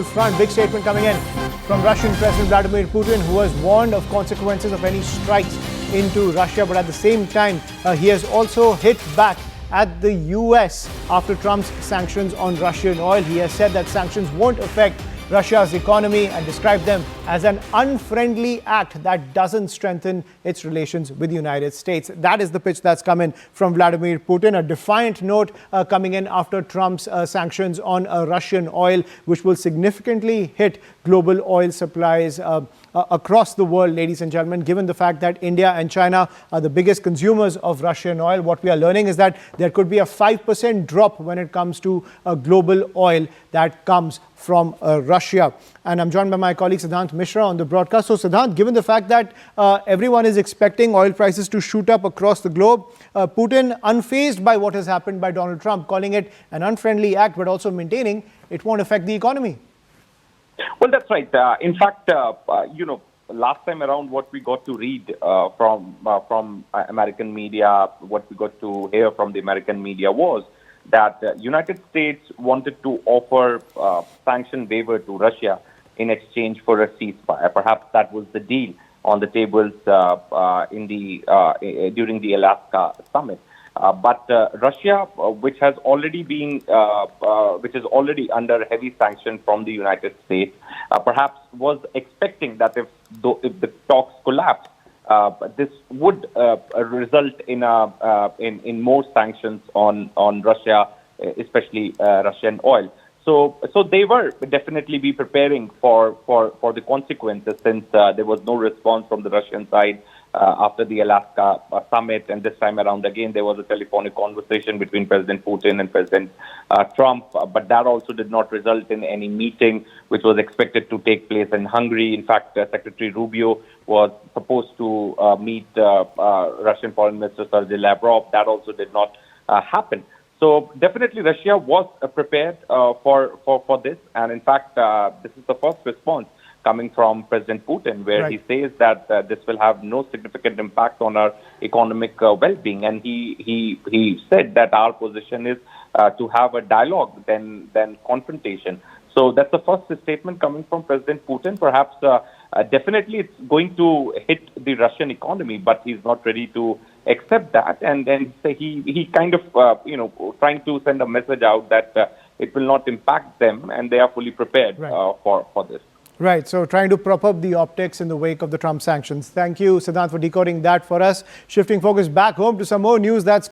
Front, big statement coming in from Russian President Vladimir Putin, who has warned of consequences of any strikes into Russia. But at the same time, he has also hit back at the US after Trump's sanctions on Russian oil. He has said that sanctions won't affect Russia's economy and described them as an unfriendly act that doesn't strengthen its relations with the United States. That is the pitch that's come in from Vladimir Putin. A defiant note coming in after Trump's sanctions on Russian oil, which will significantly hit global oil supplies across the world, ladies and gentlemen. Given the fact that India and China are the biggest consumers of Russian oil, what we are learning is that there could be a 5% drop when it comes to global oil that comes from Russia. And I'm joined by my colleague Siddhant Mishra on the broadcast. So Siddhant, given the fact that everyone is expecting oil prices to shoot up across the globe, Putin, unfazed by what has happened by Donald Trump, calling it an unfriendly act, but also maintaining it won't affect the economy. Well, that's right. In fact, last time around, what we got to read from American media, what we got to hear from the American media was that United States wanted to offer sanction waiver to Russia in exchange for a ceasefire. Perhaps that was the deal on the tables during the Alaska summit. But Russia, which has already been, which is already under heavy sanction from the United States, perhaps was expecting that if the talks collapse, this would result in more sanctions on Russia, especially Russian oil. So they were definitely be preparing for the consequences, since there was no response from the Russian side after the Alaska summit, and this time around again there was a telephonic conversation between President Putin and President Trump, but that also did not result in any meeting which was expected to take place in Hungary. In fact, Secretary Rubio was supposed to meet Russian Foreign Minister Sergei Lavrov. That also did not happen. So definitely Russia was prepared for this, and in fact this is the first response coming from President Putin, where right. he says that this will have no significant impact on our economic well-being, and he said that our position is to have a dialogue than confrontation. So that's the first statement coming from President Putin. Perhaps definitely it's going to hit the Russian economy, but he's not ready to accept that, and then he kind of trying to send a message out that it will not impact them, and they are fully prepared right. For this. Right, so trying to prop up the optics in the wake of the Trump sanctions. Thank you, Siddhant, for decoding that for us. Shifting focus back home to some more news that's